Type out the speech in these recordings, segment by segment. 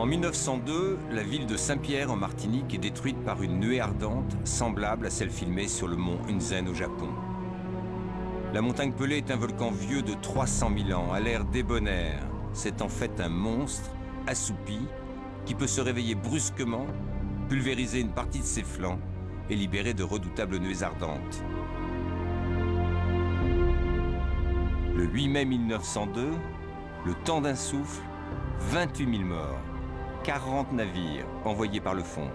En 1902, la ville de Saint-Pierre en Martinique est détruite par une nuée ardente semblable à celle filmée sur le mont Hunzen au Japon. La montagne Pelée est un volcan vieux de 300 000 ans, à l'air débonnaire. C'est en fait un monstre assoupi qui peut se réveiller brusquement, pulvériser une partie de ses flancs et libérer de redoutables nuées ardentes. Le 8 mai 1902, le temps d'un souffle, 28 000 morts, 40 navires envoyés par le fond.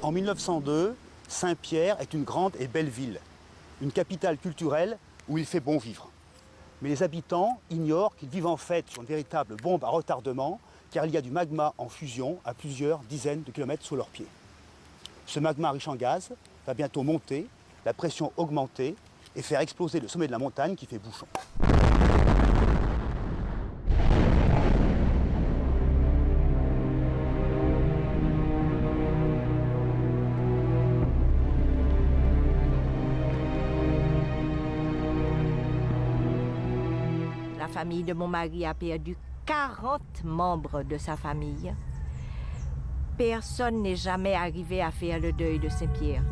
En 1902, Saint-Pierre est une grande et belle ville, une capitale culturelle où il fait bon vivre. Mais les habitants ignorent qu'ils vivent en fait sur une véritable bombe à retardement, car il y a du magma en fusion à plusieurs dizaines de kilomètres sous leurs pieds. Ce magma riche en gaz va bientôt monter, la pression augmenter et faire exploser le sommet de la montagne qui fait bouchon. La famille de mon mari a perdu 40 membres de sa famille. Personne n'est jamais arrivé à faire le deuil de Saint-Pierre.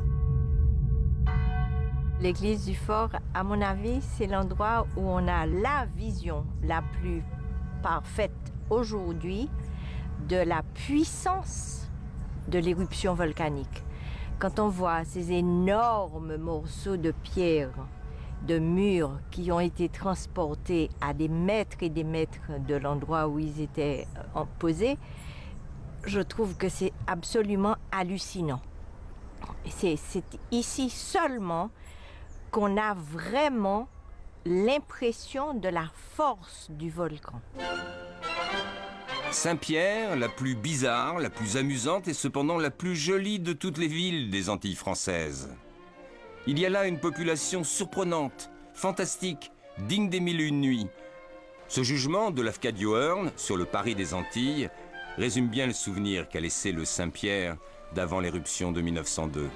L'église du fort, à mon avis, c'est l'endroit où on a la vision la plus parfaite aujourd'hui de la puissance de l'éruption volcanique. Quand on voit ces énormes morceaux de pierre, de murs qui ont été transportés à des mètres et des mètres de l'endroit où ils étaient posés, je trouve que c'est absolument hallucinant. C'est ici seulement qu'on a vraiment l'impression de la force du volcan. Saint-Pierre, la plus bizarre, la plus amusante et cependant la plus jolie de toutes les villes des Antilles françaises. Il y a là une population surprenante, fantastique, digne des mille et une nuits. Ce jugement de Lafcadio Hearn sur le Paris des Antilles résume bien le souvenir qu'a laissé le Saint-Pierre d'avant l'éruption de 1902.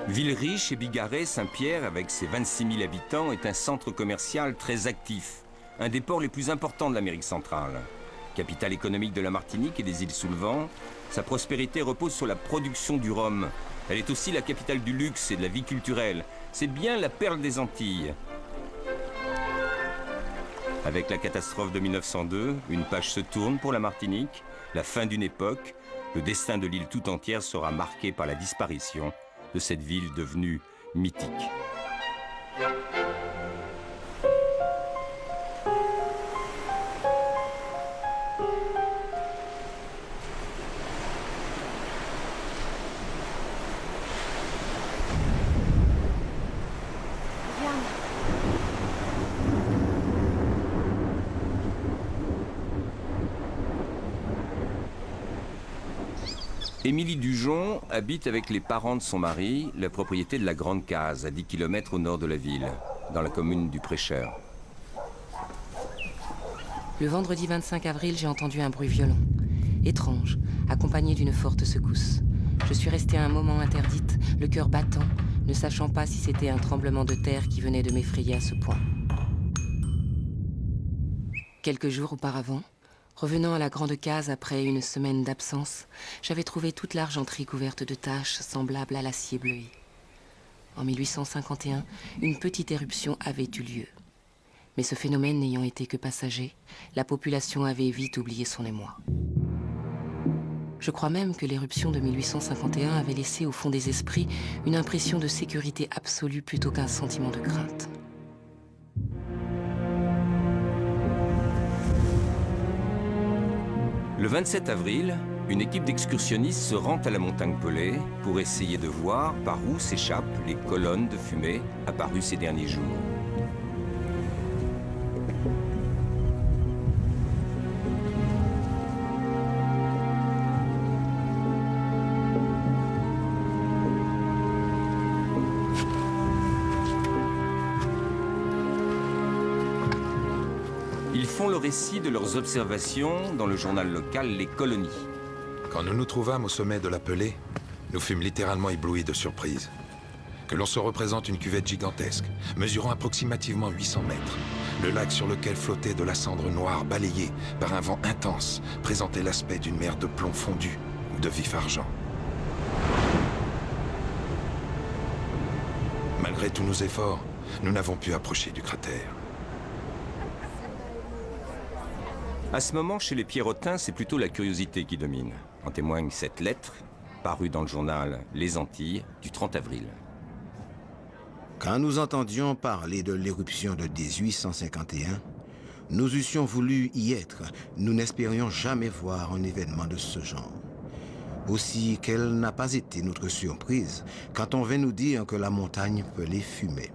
Ville riche et bigarrée, Saint-Pierre, avec ses 26 000 habitants, est un centre commercial très actif, un des ports les plus importants de l'Amérique centrale. Capitale économique de la Martinique et des îles sous le vent, sa prospérité repose sur la production du rhum. Elle est aussi la capitale du luxe et de la vie culturelle. C'est bien la perle des Antilles. Avec la catastrophe de 1902, une page se tourne pour la Martinique. La fin d'une époque, le destin de l'île tout entière sera marqué par la disparition de cette ville devenue mythique. Émilie Dujon habite avec les parents de son mari la propriété de la Grande Case, à 10 km au nord de la ville, dans la commune du Prêcheur. Le vendredi 25 avril, j'ai entendu un bruit violent, étrange, accompagné d'une forte secousse. Je suis restée un moment interdite, le cœur battant, ne sachant pas si c'était un tremblement de terre qui venait de m'effrayer à ce point. Quelques jours auparavant, revenant à la Grande Case après une semaine d'absence, j'avais trouvé toute l'argenterie couverte de taches semblables à l'acier bleué. En 1851, une petite éruption avait eu lieu. Mais ce phénomène n'ayant été que passager, la population avait vite oublié son émoi. Je crois même que l'éruption de 1851 avait laissé au fond des esprits une impression de sécurité absolue plutôt qu'un sentiment de crainte. Le 27 avril, une équipe d'excursionnistes se rend à la montagne Pelée pour essayer de voir par où s'échappent les colonnes de fumée apparues ces derniers jours. Ils font le récit de leurs observations dans le journal local Les Colonies. Quand nous nous trouvâmes au sommet de la Pelée, nous fûmes littéralement éblouis de surprise. Que l'on se représente une cuvette gigantesque, mesurant approximativement 800 mètres. Le lac sur lequel flottait de la cendre noire balayée par un vent intense présentait l'aspect d'une mer de plomb fondu ou de vif argent. Malgré tous nos efforts, nous n'avons pu approcher du cratère. À ce moment, chez les Pierrotins, c'est plutôt la curiosité qui domine. En témoigne cette lettre, parue dans le journal Les Antilles, du 30 avril. Quand nous entendions parler de l'éruption de 1851, nous eussions voulu y être. Nous n'espérions jamais voir un événement de ce genre. Aussi, quelle n'a pas été notre surprise quand on vint nous dire que la montagne Pelée fumait.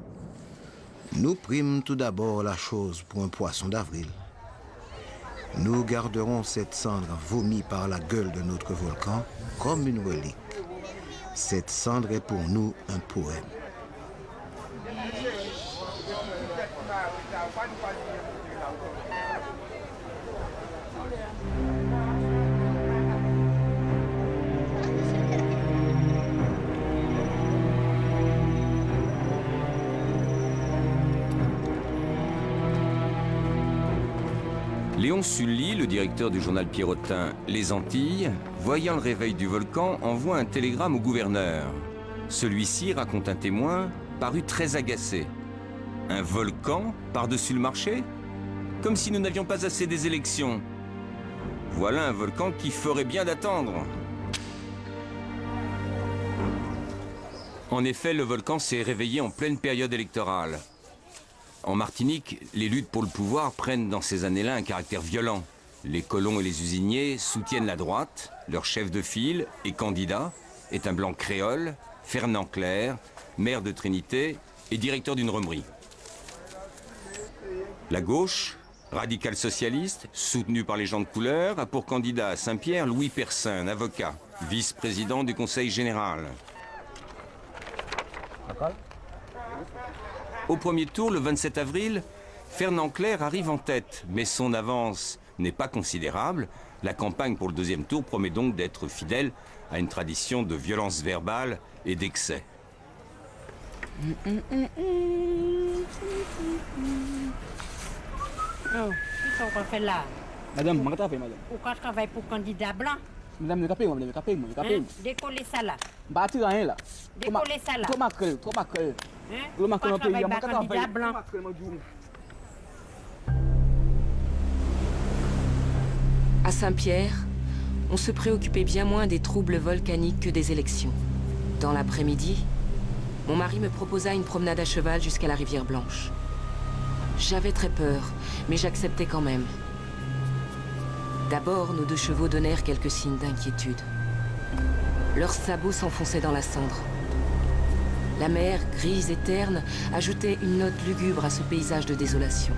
Nous prîmes tout d'abord la chose pour un poisson d'avril. Nous garderons cette cendre vomi par la gueule de notre volcan comme une relique. Cette cendre est pour nous un poème. Léon Sully, le directeur du journal pierrotin Les Antilles, voyant le réveil du volcan, envoie un télégramme au gouverneur. Celui-ci, raconte un témoin, parut très agacé. Un volcan par-dessus le marché? Comme si nous n'avions pas assez des élections. Voilà un volcan qui ferait bien d'attendre. En effet, le volcan s'est réveillé en pleine période électorale. En Martinique, les luttes pour le pouvoir prennent dans ces années-là un caractère violent. Les colons et les usiniers soutiennent la droite, leur chef de file et candidat est un blanc créole, Fernand Clerc, maire de Trinité et directeur d'une romerie. La gauche, radicale socialiste, soutenue par les gens de couleur, a pour candidat à Saint-Pierre Louis Persin, un avocat, vice-président du Conseil général. Au premier tour, le 27 avril, Fernand Clerc arrive en tête, mais son avance n'est pas considérable. La campagne pour le deuxième tour promet donc d'être fidèle à une tradition de violence verbale et d'excès. Oh, qu'est-ce qu'on fait là? Madame, je travaille, madame. Pourquoi je travaille pour candidat blanc? Madame, je capé, madame, je capé. Décoller ça là. Je ne sais rien là. Décoller ça là. Trop macrel, trop macrel. Pourquoi je travaille pour candidat blanc? À Saint-Pierre, on se préoccupait bien moins des troubles volcaniques que des élections. Dans l'après-midi, mon mari me proposa une promenade à cheval jusqu'à la rivière Blanche. J'avais très peur, mais j'acceptais quand même. D'abord, nos deux chevaux donnèrent quelques signes d'inquiétude. Leurs sabots s'enfonçaient dans la cendre. La mer, grise et terne, ajoutait une note lugubre à ce paysage de désolation.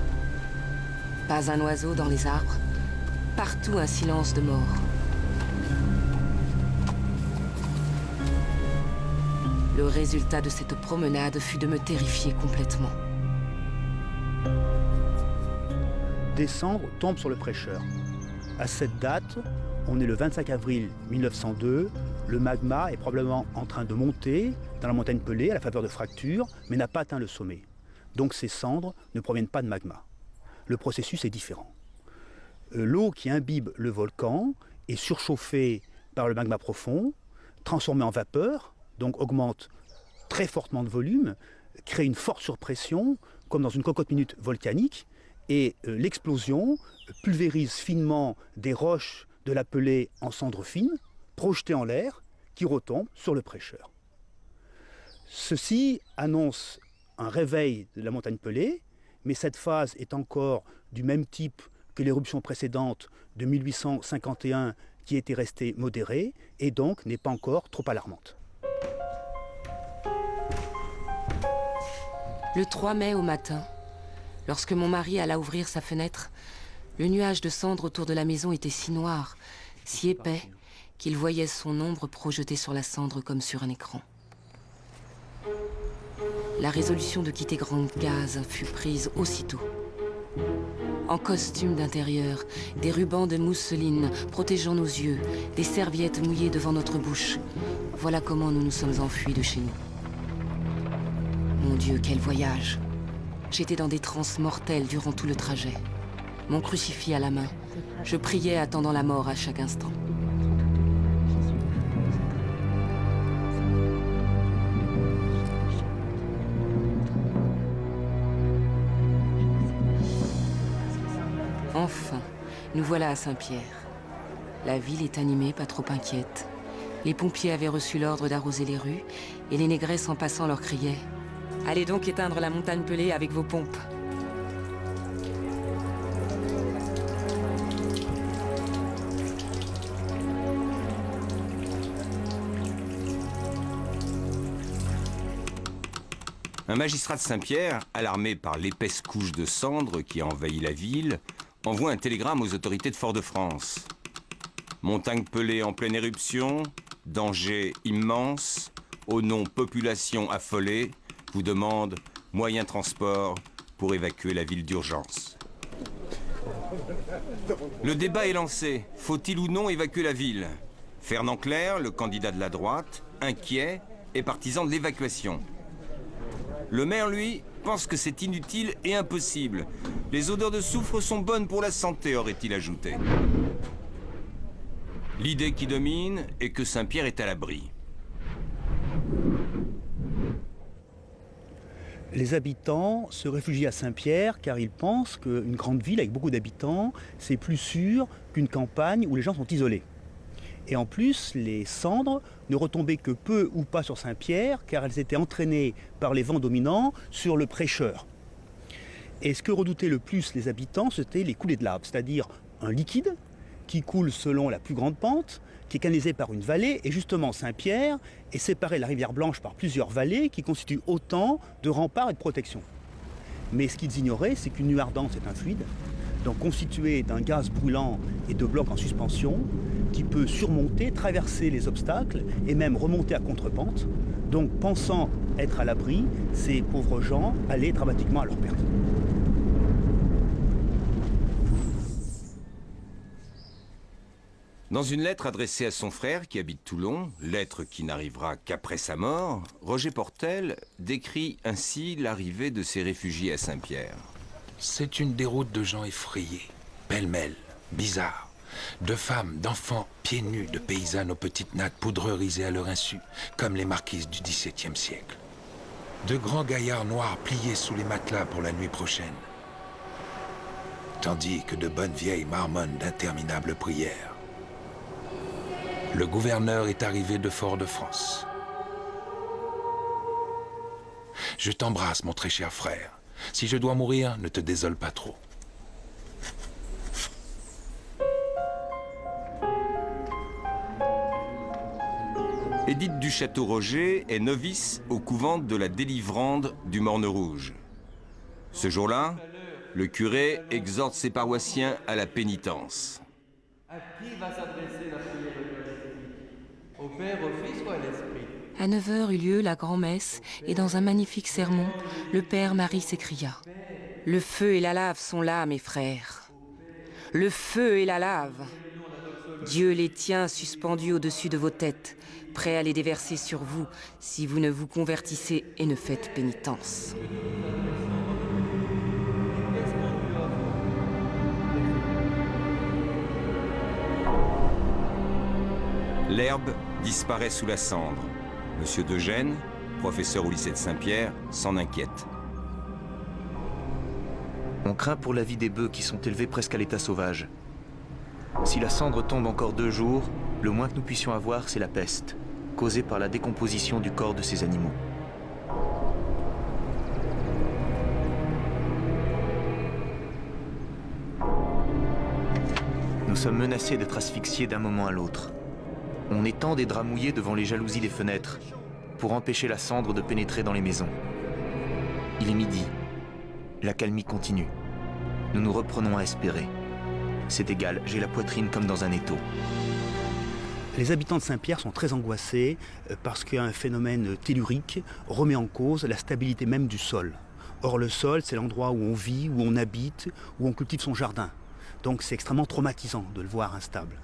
Pas un oiseau dans les arbres, partout un silence de mort. Le résultat de cette promenade fut de me terrifier complètement. Des cendres tombent sur le prêcheur. À cette date, on est le 25 avril 1902, le magma est probablement en train de monter dans la montagne Pelée à la faveur de fractures, mais n'a pas atteint le sommet. Donc ces cendres ne proviennent pas de magma. Le processus est différent. L'eau qui imbibe le volcan est surchauffée par le magma profond, transformée en vapeur, donc augmente très fortement de volume, crée une forte surpression, comme dans une cocotte-minute volcanique, et l'explosion pulvérise finement des roches de la Pelée en cendres fines, projetées en l'air, qui retombent sur le prêcheur. Ceci annonce un réveil de la montagne Pelée, mais cette phase est encore du même type que l'éruption précédente de 1851 qui était restée modérée et donc n'est pas encore trop alarmante. Le 3 mai au matin, lorsque mon mari alla ouvrir sa fenêtre, le nuage de cendres autour de la maison était si noir, si épais, qu'il voyait son ombre projetée sur la cendre comme sur un écran. La résolution de quitter Grande Case fut prise aussitôt. En costume d'intérieur, des rubans de mousseline protégeant nos yeux, des serviettes mouillées devant notre bouche. Voilà comment nous nous sommes enfuis de chez nous. Mon Dieu, quel voyage! J'étais dans des transes mortelles durant tout le trajet. Mon crucifix à la main, je priais attendant la mort à chaque instant. Enfin, nous voilà à Saint-Pierre. La ville est animée, pas trop inquiète. Les pompiers avaient reçu l'ordre d'arroser les rues, et les négresses en passant leur criaient « Allez donc éteindre la montagne pelée avec vos pompes !» Un magistrat de Saint-Pierre, alarmé par l'épaisse couche de cendres qui a envahi la ville, envoie un télégramme aux autorités de Fort-de-France. Montagne pelée en pleine éruption, danger immense, au nom population affolée, vous demande moyen transport pour évacuer la ville d'urgence. Le débat est lancé. Faut-il ou non évacuer la ville? Fernand Clerc, le candidat de la droite, inquiet, est partisan de l'évacuation. Le maire, lui, pense que c'est inutile et impossible. Les odeurs de soufre sont bonnes pour la santé, aurait-il ajouté. L'idée qui domine est que Saint-Pierre est à l'abri. Les habitants se réfugient à Saint-Pierre car ils pensent qu'une grande ville avec beaucoup d'habitants, c'est plus sûr qu'une campagne où les gens sont isolés. Et en plus, les cendres ne retombaient que peu ou pas sur Saint-Pierre, car elles étaient entraînées par les vents dominants sur le Prêcheur. Et ce que redoutaient le plus les habitants, c'était les coulées de lave, c'est-à-dire un liquide qui coule selon la plus grande pente, qui est canalisé par une vallée, et justement Saint-Pierre est séparé de la rivière Blanche par plusieurs vallées qui constituent autant de remparts et de protection. Mais ce qu'ils ignoraient, c'est qu'une nuit ardente, c'est un fluide, donc constitué d'un gaz brûlant et de blocs en suspension, qui peut surmonter, traverser les obstacles et même remonter à contre-pente. Donc, pensant être à l'abri, ces pauvres gens allaient dramatiquement à leur perte. Dans une lettre adressée à son frère qui habite Toulon, lettre qui n'arrivera qu'après sa mort, Roger Portel décrit ainsi l'arrivée de ces réfugiés à Saint-Pierre. C'est une déroute de gens effrayés, pêle-mêle, bizarres. De femmes, d'enfants, pieds nus, de paysannes aux petites nattes poudrerisées à leur insu, comme les marquises du XVIIe siècle. De grands gaillards noirs pliés sous les matelas pour la nuit prochaine. Tandis que de bonnes vieilles marmonnent d'interminables prières. Le gouverneur est arrivé de Fort-de-France. Je t'embrasse, mon très cher frère. Si je dois mourir, ne te désole pas trop. Édith du Château-Roger est novice au couvent de la Délivrande du Morne-Rouge. Ce jour-là, le curé exhorte ses paroissiens à la pénitence. À qui va s'adresser la prière eucharistique? Au Père, au Fils ou à l'Esprit? À 9h eut lieu la grand-messe, et dans un magnifique sermon, le Père Marie s'écria « Le feu et la lave sont là, mes frères. Le feu et la lave. Dieu les tient suspendus au-dessus de vos têtes, prêts à les déverser sur vous, si vous ne vous convertissez et ne faites pénitence. » L'herbe disparaît sous la cendre. Monsieur Degennes, professeur au lycée de Saint-Pierre, s'en inquiète. On craint pour la vie des bœufs qui sont élevés presque à l'état sauvage. Si la cendre tombe encore 2 jours, le moins que nous puissions avoir, c'est la peste, causée par la décomposition du corps de ces animaux. Nous sommes menacés d'être asphyxiés d'un moment à l'autre. On étend des draps mouillés devant les jalousies des fenêtres pour empêcher la cendre de pénétrer dans les maisons. Il est midi. La calmie continue. Nous nous reprenons à espérer. C'est égal, j'ai la poitrine comme dans un étau. Les habitants de Saint-Pierre sont très angoissés parce qu'un phénomène tellurique remet en cause la stabilité même du sol. Or le sol, c'est l'endroit où on vit, où on habite, où on cultive son jardin. Donc c'est extrêmement traumatisant de le voir instable.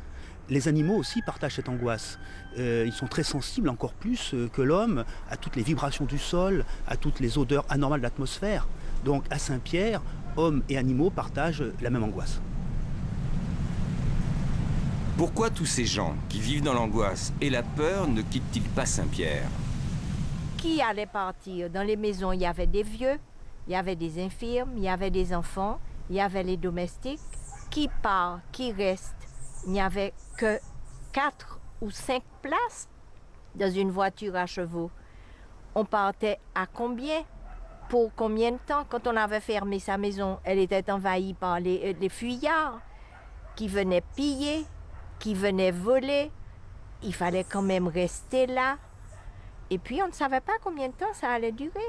Les animaux aussi partagent cette angoisse. Ils sont très sensibles, encore plus que l'homme, à toutes les vibrations du sol, à toutes les odeurs anormales de l'atmosphère. Donc à Saint-Pierre, hommes et animaux partagent la même angoisse. Pourquoi tous ces gens qui vivent dans l'angoisse et la peur ne quittent-ils pas Saint-Pierre? Qui allait partir? Dans les maisons, il y avait des vieux, il y avait des infirmes, il y avait des enfants, il y avait les domestiques. Qui part, qui reste? Il n'y avait que 4 ou 5 places dans une voiture à chevaux. On partait à combien? Pour combien de temps? Quand on avait fermé sa maison, elle était envahie par les fuyards qui venaient piller, qui venaient voler. Il fallait quand même rester là. Et puis on ne savait pas combien de temps ça allait durer.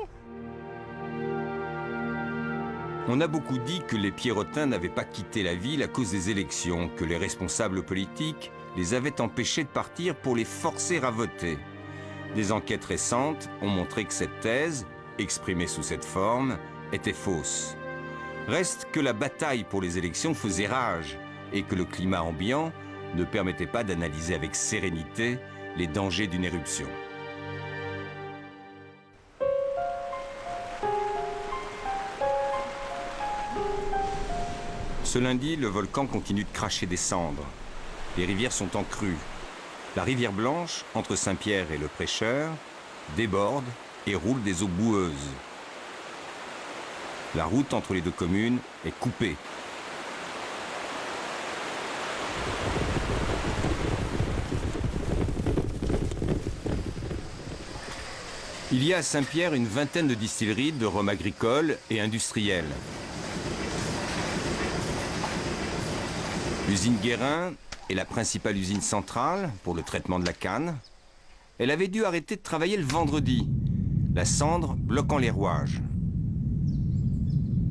On a beaucoup dit que les Pierrotins n'avaient pas quitté la ville à cause des élections, que les responsables politiques les avaient empêchés de partir pour les forcer à voter. Des enquêtes récentes ont montré que cette thèse, exprimée sous cette forme, était fausse. Reste que la bataille pour les élections faisait rage et que le climat ambiant ne permettait pas d'analyser avec sérénité les dangers d'une éruption. Ce lundi, le volcan continue de cracher des cendres. Les rivières sont en crue. La rivière Blanche, entre Saint-Pierre et le Prêcheur, déborde et roule des eaux boueuses. La route entre les deux communes est coupée. Il y a à Saint-Pierre une vingtaine de distilleries de rhum agricole et industriel. L'usine Guérin est la principale usine centrale pour le traitement de la canne. Elle avait dû arrêter de travailler le vendredi, la cendre bloquant les rouages.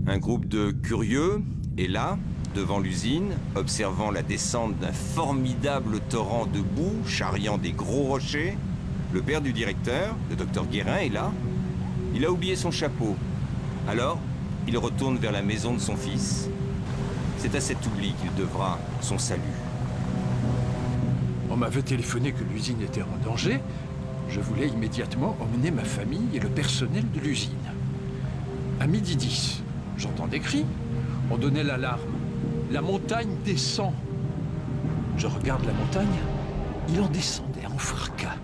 Un groupe de curieux est là, devant l'usine, observant la descente d'un formidable torrent de boue charriant des gros rochers. Le père du directeur, le docteur Guérin, est là. Il a oublié son chapeau. Alors, il retourne vers la maison de son fils. C'est à cet oubli qu'il devra son salut. On m'avait téléphoné que l'usine était en danger. Je voulais immédiatement emmener ma famille et le personnel de l'usine. À 12h10, j'entends des cris. On donnait l'alarme. La montagne descend. Je regarde la montagne. Il en descendait en fracas.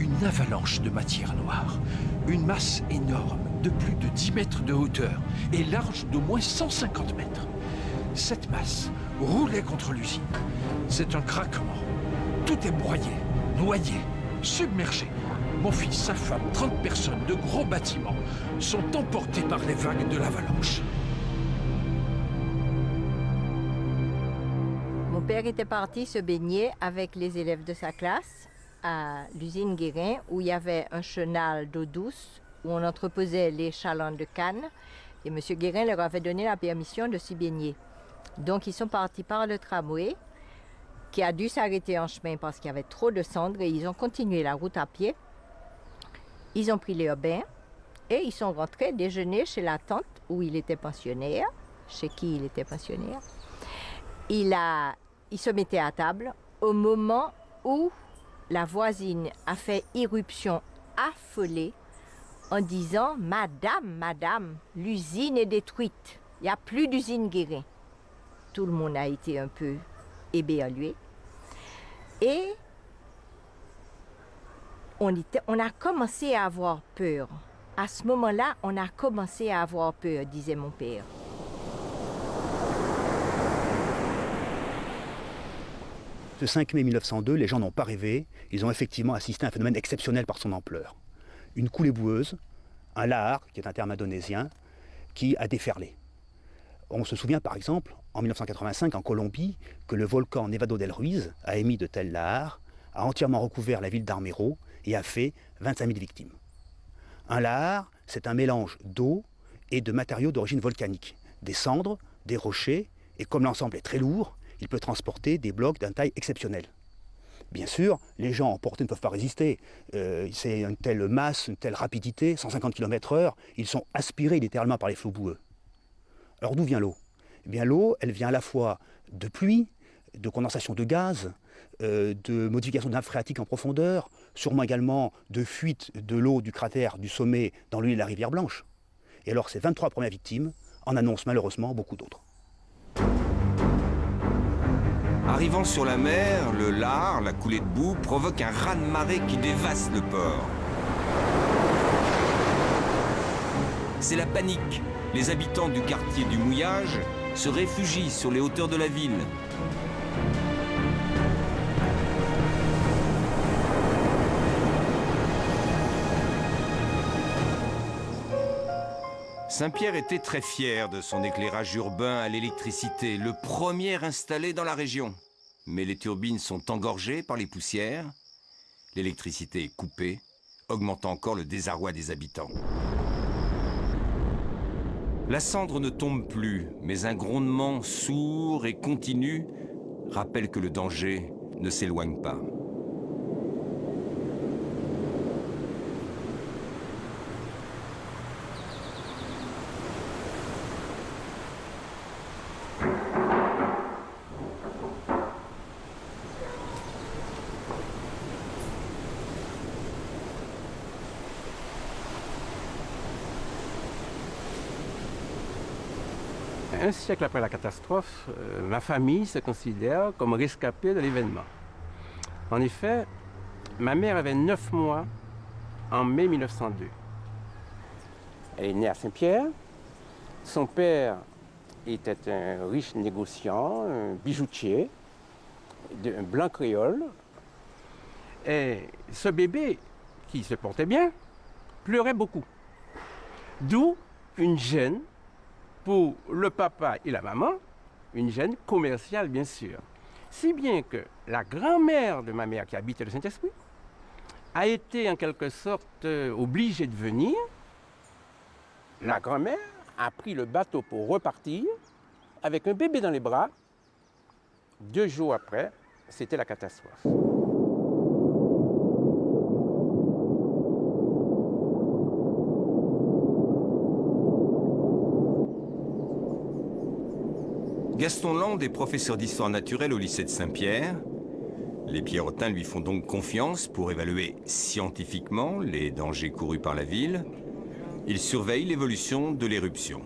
Une avalanche de matière noire. Une masse énorme de plus de 10 mètres de hauteur et large d'au moins 150 mètres. Cette masse roulait contre l'usine. C'est un craquement. Tout est broyé, noyé, submergé. Mon fils, sa femme, 30 personnes de gros bâtiments sont emportés par les vagues de l'avalanche. Mon père était parti se baigner avec les élèves de sa classe à l'usine Guérin où il y avait un chenal d'eau douce où on entreposait les chalands de canne et M. Guérin leur avait donné la permission de s'y baigner. Donc ils sont partis par le tramway qui a dû s'arrêter en chemin parce qu'il y avait trop de cendres et ils ont continué la route à pied. Ils ont pris les bains et ils sont rentrés déjeuner chez la tante où il était pensionnaire, chez qui il était pensionnaire. Il se mettait à table au moment où la voisine a fait irruption affolée en disant « Madame, l'usine est détruite, il n'y a plus d'usine Guérin ». Tout le monde a été un peu éberlué. Et on a commencé à avoir peur. À ce moment-là, on a commencé à avoir peur, disait mon père. Ce 5 mai 1902, les gens n'ont pas rêvé. Ils ont effectivement assisté à un phénomène exceptionnel par son ampleur. Une coulée boueuse, un lahar, qui est un terme indonésien, qui a déferlé. On se souvient par exemple, en 1985 en Colombie, que le volcan Nevado del Ruiz a émis de tels lahares, a entièrement recouvert la ville d'Armero et a fait 25 000 victimes. Un lahar, c'est un mélange d'eau et de matériaux d'origine volcanique, des cendres, des rochers, et comme l'ensemble est très lourd, il peut transporter des blocs d'une taille exceptionnelle. Bien sûr, les gens emportés ne peuvent pas résister. C'est une telle masse, une telle rapidité, 150 km/h, ils sont aspirés littéralement par les flots boueux. Alors d'où vient l'eau? Eh bien l'eau, elle vient à la fois de pluie, de condensation de gaz, de modification de nappe phréatique en profondeur, sûrement également de fuite de l'eau du cratère du sommet dans le lit de la rivière Blanche. Et alors ces 23 premières victimes en annoncent malheureusement beaucoup d'autres. Arrivant sur la mer, le lahar, la coulée de boue, provoque un raz-de-marée qui dévaste le port. C'est la panique. Les habitants du quartier du Mouillage se réfugient sur les hauteurs de la ville. Saint-Pierre était très fier de son éclairage urbain à l'électricité, le premier installé dans la région. Mais les turbines sont engorgées par les poussières, l'électricité est coupée, augmentant encore le désarroi des habitants. La cendre ne tombe plus, mais un grondement sourd et continu rappelle que le danger ne s'éloigne pas. Un siècle après la catastrophe, ma famille se considère comme rescapée de l'événement. En effet, ma mère avait 9 mois en mai 1902. Elle est née à Saint-Pierre. Son père était un riche négociant, un bijoutier, un blanc créole. Et ce bébé, qui se portait bien, pleurait beaucoup. D'où une gêne pour le papa et la maman, une gêne commerciale bien sûr. Si bien que la grand-mère de ma mère qui habitait le Saint-Esprit a été en quelque sorte obligée de venir. La grand-mère a pris le bateau pour repartir avec un bébé dans les bras. 2 jours après, c'était la catastrophe. Gaston Land est professeur d'histoire naturelle au lycée de Saint-Pierre. Les Pierrotins lui font donc confiance pour évaluer scientifiquement les dangers courus par la ville. Il surveille l'évolution de l'éruption.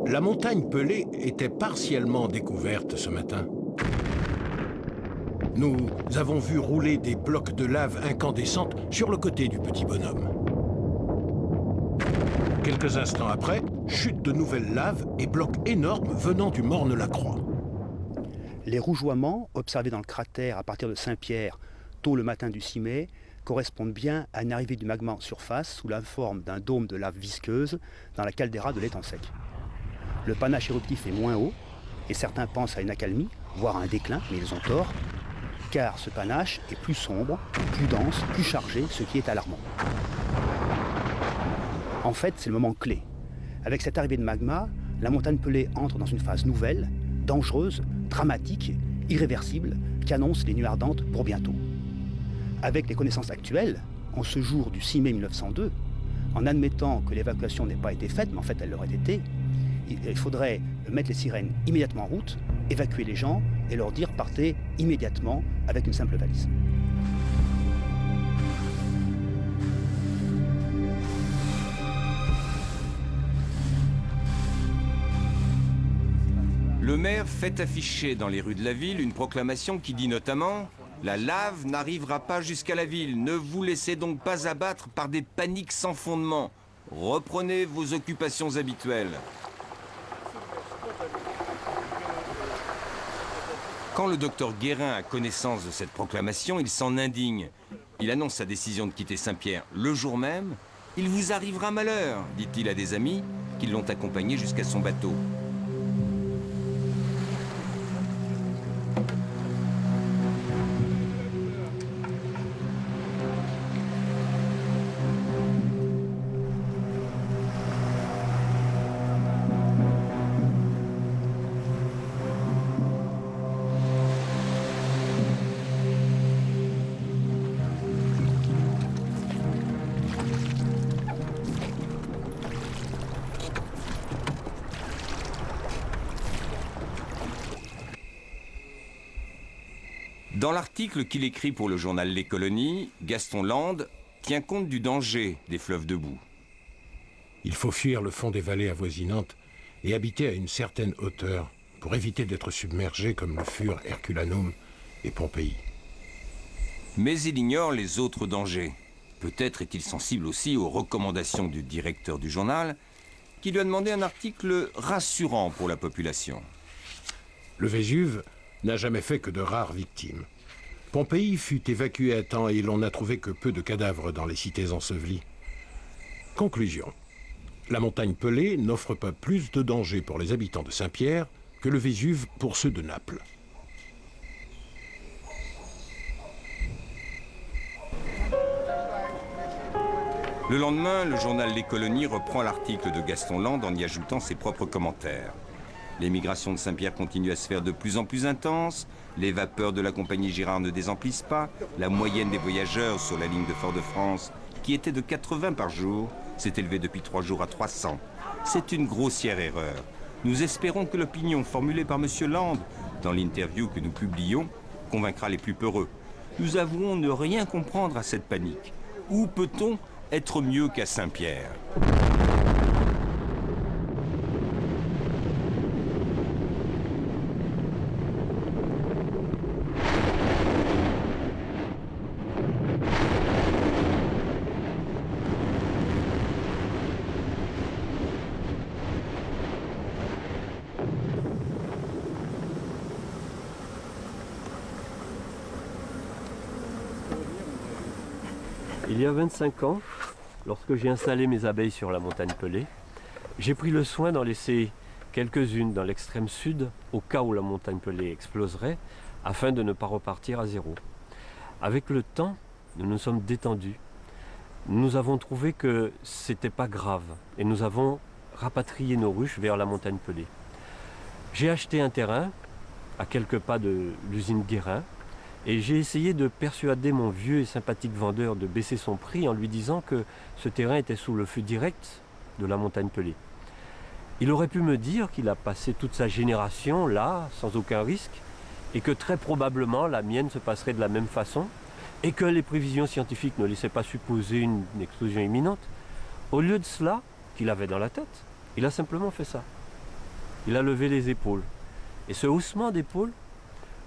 La montagne Pelée était partiellement découverte ce matin. Nous avons vu rouler des blocs de lave incandescente sur le côté du petit bonhomme. Quelques instants après, chute de nouvelles laves et blocs énormes venant du Morne-la-Croix. Les rougeoiements observés dans le cratère à partir de Saint-Pierre tôt le matin du 6 mai correspondent bien à une arrivée du magma en surface sous la forme d'un dôme de lave visqueuse dans la caldeira de l'étang sec. Le panache éruptif est moins haut et certains pensent à une accalmie, voire à un déclin, mais ils ont tort, car ce panache est plus sombre, plus dense, plus chargé, ce qui est alarmant. En fait, c'est le moment clé. Avec cette arrivée de magma, la montagne Pelée entre dans une phase nouvelle, dangereuse, dramatique, irréversible, qui annonce les nuits ardentes pour bientôt. Avec les connaissances actuelles, en ce jour du 6 mai 1902, en admettant que l'évacuation n'ait pas été faite, mais en fait elle l'aurait été, il faudrait mettre les sirènes immédiatement en route, évacuer les gens et leur dire partez immédiatement avec une simple valise. Le maire fait afficher dans les rues de la ville une proclamation qui dit notamment « La lave n'arrivera pas jusqu'à la ville, ne vous laissez donc pas abattre par des paniques sans fondement. Reprenez vos occupations habituelles. » Quand le docteur Guérin a connaissance de cette proclamation, il s'en indigne. Il annonce sa décision de quitter Saint-Pierre le jour même. « Il vous arrivera malheur », dit-il à des amis, qui qui l'ont accompagné jusqu'à son bateau. Dans l'article qu'il écrit pour le journal Les Colonies, Gaston Land tient compte du danger des fleuves de boue. Il faut fuir le fond des vallées avoisinantes et habiter à une certaine hauteur pour éviter d'être submergé comme le furent Herculanum et Pompéi. Mais il ignore les autres dangers. Peut-être est-il sensible aussi aux recommandations du directeur du journal, qui lui a demandé un article rassurant pour la population. Le Vésuve n'a jamais fait que de rares victimes. Pompéi fut évacué à temps et l'on n'a trouvé que peu de cadavres dans les cités ensevelies. Conclusion. La montagne Pelée n'offre pas plus de danger pour les habitants de Saint-Pierre que le Vésuve pour ceux de Naples. Le lendemain, le journal Les Colonies reprend l'article de Gaston Land en y ajoutant ses propres commentaires. L'émigration de Saint-Pierre continue à se faire de plus en plus intense, les vapeurs de la compagnie Girard ne désemplissent pas, la moyenne des voyageurs sur la ligne de Fort-de-France, qui était de 80 par jour, s'est élevée depuis 3 jours à 300. C'est une grossière erreur. Nous espérons que l'opinion formulée par M. Land, dans l'interview que nous publions, convaincra les plus peureux. Nous avouons ne rien comprendre à cette panique. Où peut-on être mieux qu'à Saint-Pierre ? Il y a 25 ans, lorsque j'ai installé mes abeilles sur la montagne Pelée, j'ai pris le soin d'en laisser quelques-unes dans l'extrême sud, au cas où la montagne Pelée exploserait, afin de ne pas repartir à zéro. Avec le temps, nous nous sommes détendus. Nous avons trouvé que c'était pas grave et nous avons rapatrié nos ruches vers la montagne Pelée. J'ai acheté un terrain à quelques pas de l'usine Guérin et j'ai essayé de persuader mon vieux et sympathique vendeur de baisser son prix en lui disant que ce terrain était sous le feu direct de la montagne Pelée. Il aurait pu me dire qu'il a passé toute sa génération là, sans aucun risque, et que très probablement la mienne se passerait de la même façon, et que les prévisions scientifiques ne laissaient pas supposer une explosion imminente. Au lieu de cela, qu'il avait dans la tête, il a simplement fait ça. Il a levé les épaules. Et ce haussement d'épaule,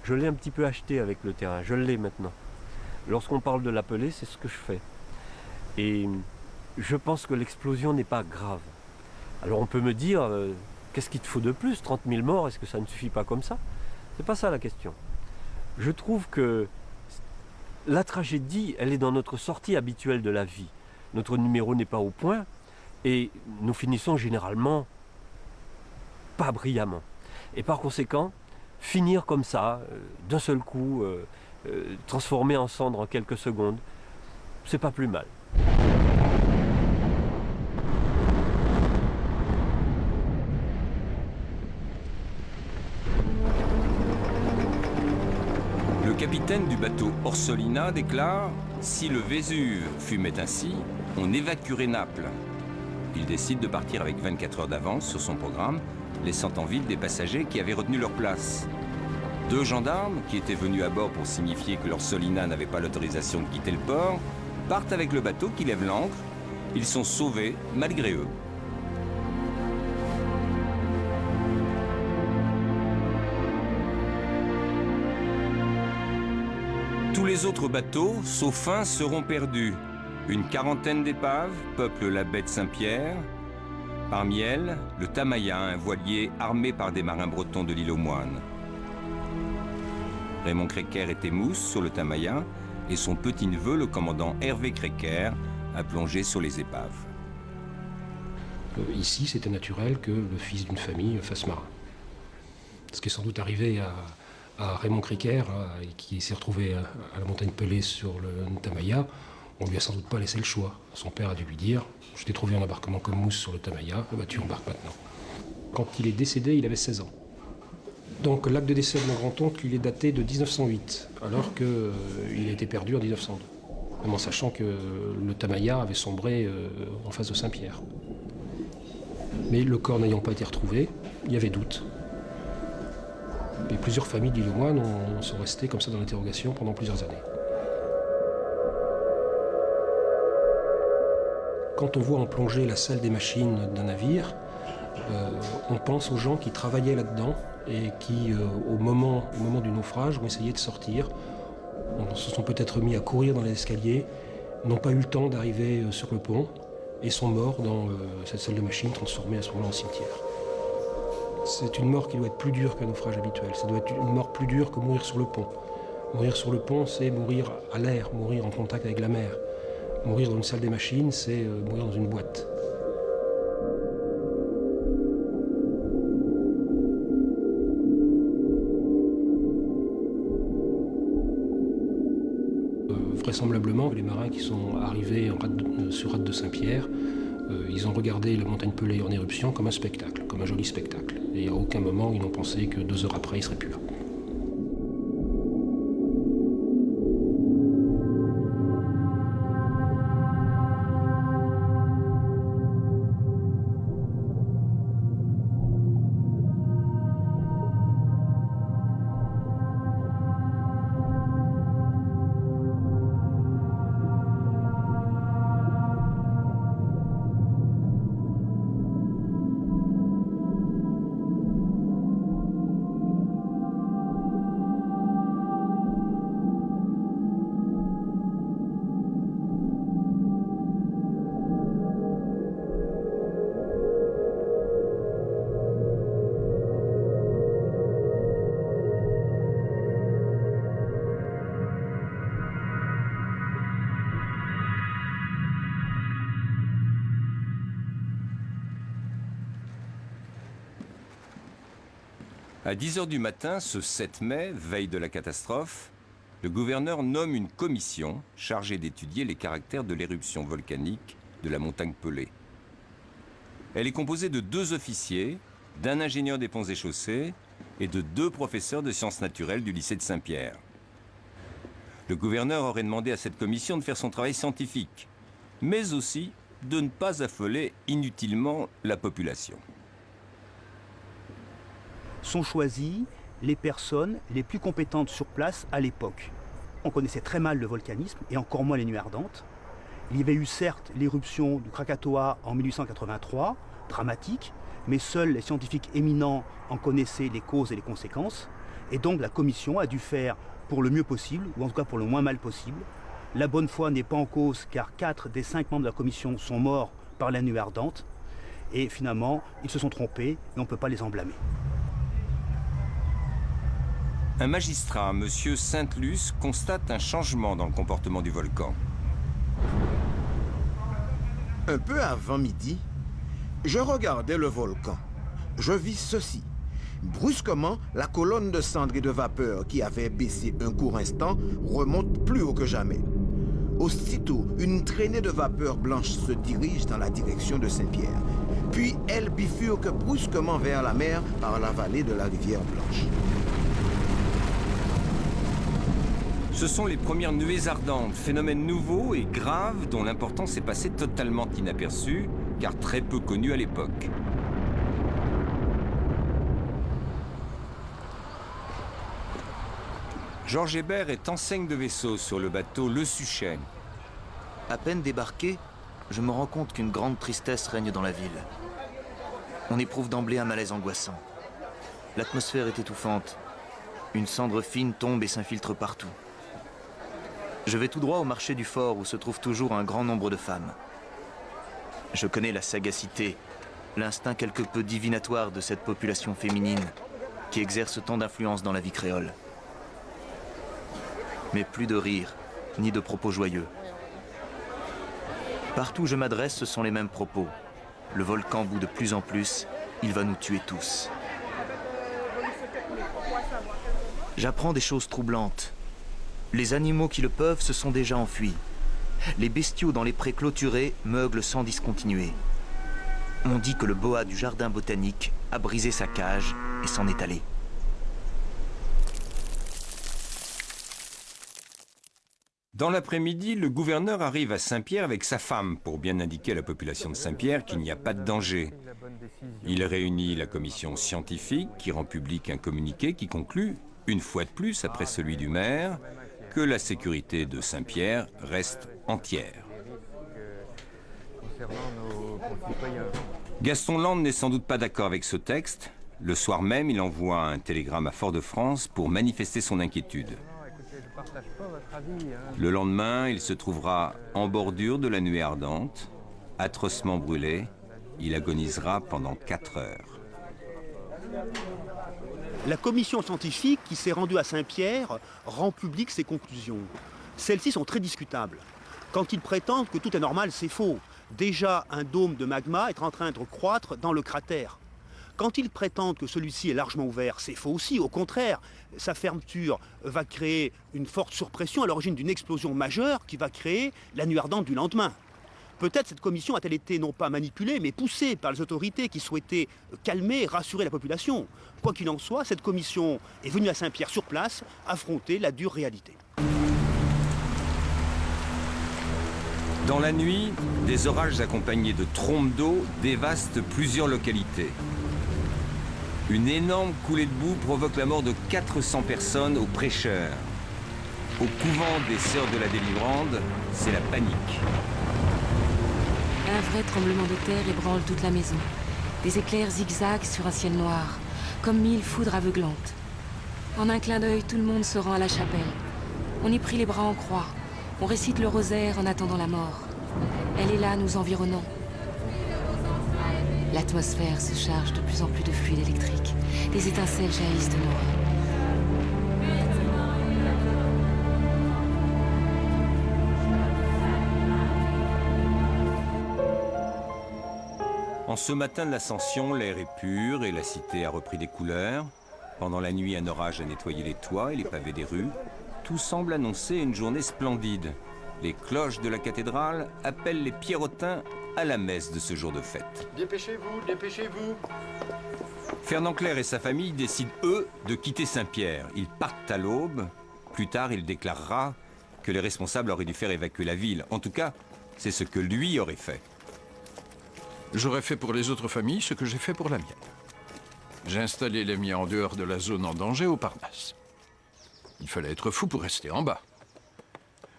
je l'ai un petit peu acheté avec le terrain, je l'ai maintenant. Lorsqu'on parle de la Pelée, c'est ce que je fais. Et je pense que l'explosion n'est pas grave. Alors on peut me dire, qu'est-ce qu'il te faut de plus? 30 000 morts, est-ce que ça ne suffit pas comme ça? C'est pas ça la question. Je trouve que la tragédie, elle est dans notre sortie habituelle de la vie. Notre numéro n'est pas au point et nous finissons généralement pas brillamment. Et par conséquent, finir comme ça, d'un seul coup, transformé en cendres en quelques secondes, c'est pas plus mal. Le capitaine du bateau Orsolina déclare « Si le Vésuve fumait ainsi, on évacuerait Naples ». Il décide de partir avec 24 heures d'avance sur son programme, laissant en ville des passagers qui avaient retenu leur place. 2 gendarmes, qui étaient venus à bord pour signifier que l'Orsolina n'avait pas l'autorisation de quitter le port, partent avec le bateau qui lève l'ancre. Ils sont sauvés malgré eux. Tous les autres bateaux, sauf un, seront perdus. Une quarantaine d'épaves peuplent la baie de Saint-Pierre. Parmi elles, le Tamaya, un voilier armé par des marins bretons de l'île aux Moines. Raymond Créquer était mousse sur le Tamaya et son petit-neveu, le commandant Hervé Créquer, a plongé sur les épaves. Ici, c'était naturel que le fils d'une famille fasse marin. Ce qui est sans doute arrivé à Raymond Criquer, qui s'est retrouvé à la montagne Pelée sur le Tamaya, on lui a sans doute pas laissé le choix. Son père a dû lui dire « Je t'ai trouvé un embarquement comme mousse sur le Tamaya, bah, tu embarques maintenant ». Quand il est décédé, il avait 16 ans. Donc l'acte de décès de mon grand-oncle, il est daté de 1908, alors qu'il a été perdu en 1902. Même en sachant que le Tamaya avait sombré en face de Saint-Pierre. Mais le corps n'ayant pas été retrouvé, il y avait doute. Et plusieurs familles d'Île aux Moines sont restées comme ça dans l'interrogation pendant plusieurs années. Quand on voit en plongée la salle des machines d'un navire, on pense aux gens qui travaillaient là-dedans et qui, au moment du naufrage, ont essayé de sortir. On se sont peut-être mis à courir dans les escaliers, n'ont pas eu le temps d'arriver sur le pont et sont morts dans cette salle de machines transformée à ce moment-là en cimetière. C'est une mort qui doit être plus dure qu'un naufrage habituel. Ça doit être une mort plus dure que mourir sur le pont. Mourir sur le pont, c'est mourir à l'air, mourir en contact avec la mer. Mourir dans une salle des machines, c'est mourir dans une boîte. Vraisemblablement, les marins qui sont arrivés sur rade de Saint-Pierre, ils ont regardé la montagne Pelée en éruption comme un spectacle, comme un joli spectacle. Et à aucun moment, ils n'ont pensé que 2 heures après, ils ne seraient plus là. À 10 h du matin, ce 7 mai, veille de la catastrophe, le gouverneur nomme une commission chargée d'étudier les caractères de l'éruption volcanique de la montagne Pelée. Elle est composée de 2 officiers, d'un ingénieur des ponts et chaussées et de 2 professeurs de sciences naturelles du lycée de Saint-Pierre. Le gouverneur aurait demandé à cette commission de faire son travail scientifique, mais aussi de ne pas affoler inutilement la population. Sont choisies les personnes les plus compétentes sur place à l'époque. On connaissait très mal le volcanisme et encore moins les nuits ardentes. Il y avait eu certes l'éruption du Krakatoa en 1883, dramatique, mais seuls les scientifiques éminents en connaissaient les causes et les conséquences. Et donc la commission a dû faire pour le mieux possible, ou en tout cas pour le moins mal possible. La bonne foi n'est pas en cause car 4 des 5 membres de la commission sont morts par la nuit ardente. Et finalement, ils se sont trompés et on ne peut pas les en blâmer. Un magistrat, M. Sainte-Luce, constate un changement dans le comportement du volcan. Un peu avant midi, je regardais le volcan. Je vis ceci. Brusquement, la colonne de cendres et de vapeur qui avait baissé un court instant remonte plus haut que jamais. Aussitôt, une traînée de vapeur blanche se dirige dans la direction de Saint-Pierre. Puis elle bifurque brusquement vers la mer par la vallée de la rivière Blanche. Ce sont les premières nuées ardentes, phénomène nouveau et grave dont l'importance est passée totalement inaperçue, car très peu connu à l'époque. Georges Hébert est enseigne de vaisseau sur le bateau Le Suchet. À peine débarqué, je me rends compte qu'une grande tristesse règne dans la ville. On éprouve d'emblée un malaise angoissant. L'atmosphère est étouffante. Une cendre fine tombe et s'infiltre partout. Je vais tout droit au marché du fort où se trouve toujours un grand nombre de femmes. Je connais la sagacité, l'instinct quelque peu divinatoire de cette population féminine qui exerce tant d'influence dans la vie créole. Mais plus de rire, ni de propos joyeux. Partout où je m'adresse, ce sont les mêmes propos. le volcan bout de plus en plus, il va nous tuer tous. J'apprends des choses troublantes. Les animaux qui le peuvent se sont déjà enfuis. Les bestiaux dans les prés clôturés meuglent sans discontinuer. On dit que le boa du jardin botanique a brisé sa cage et s'en est allé. Dans l'après-midi, le gouverneur arrive à Saint-Pierre avec sa femme pour bien indiquer à la population de Saint-Pierre qu'il n'y a pas de danger. Il réunit la commission scientifique qui rend public un communiqué qui conclut, une fois de plus après celui du maire, que la sécurité de Saint-Pierre reste entière. Gaston Land n'est sans doute pas d'accord avec ce texte. Le soir même, il envoie un télégramme à Fort-de-France pour manifester son inquiétude. Le lendemain, il se trouvera en bordure de la nuée ardente, atrocement brûlé. Il agonisera pendant 4 heures. La commission scientifique qui s'est rendue à Saint-Pierre rend publique ses conclusions. Celles-ci sont très discutables. Quand ils prétendent que tout est normal, c'est faux. Déjà, un dôme de magma est en train de croître dans le cratère. Quand ils prétendent que celui-ci est largement ouvert, c'est faux aussi. Au contraire, sa fermeture va créer une forte surpression à l'origine d'une explosion majeure qui va créer la nuit ardente du lendemain. Peut-être cette commission a-t-elle été non pas manipulée, mais poussée par les autorités qui souhaitaient calmer et rassurer la population. Quoi qu'il en soit, cette commission est venue à Saint-Pierre sur place affronter la dure réalité. Dans la nuit, des orages accompagnés de trombes d'eau dévastent plusieurs localités. Une énorme coulée de boue provoque la mort de 400 personnes au Prêcheur. Au couvent des Sœurs de la Délivrande, c'est la panique. Un vrai tremblement de terre ébranle toute la maison. Des éclairs zigzags sur un ciel noir, comme 1000 foudres aveuglantes. En un clin d'œil, tout le monde se rend à la chapelle. On y prie les bras en croix. On récite le rosaire en attendant la mort. Elle est là, nous environnant. L'atmosphère se charge de plus en plus de fluide électrique. Des étincelles jaillissent de loin. En ce matin de l'Ascension, l'air est pur et la cité a repris des couleurs. Pendant la nuit, un orage a nettoyé les toits et les pavés des rues. Tout semble annoncer une journée splendide. Les cloches de la cathédrale appellent les Pierrotins à la messe de ce jour de fête. Dépêchez-vous, dépêchez-vous. Fernand Clerc et sa famille décident, eux, de quitter Saint-Pierre. Ils partent à l'aube. Plus tard, il déclarera que les responsables auraient dû faire évacuer la ville. En tout cas, c'est ce que lui aurait fait. J'aurais fait pour les autres familles ce que j'ai fait pour la mienne. J'ai installé les miens en dehors de la zone en danger au Parnasse. Il fallait être fou pour rester en bas.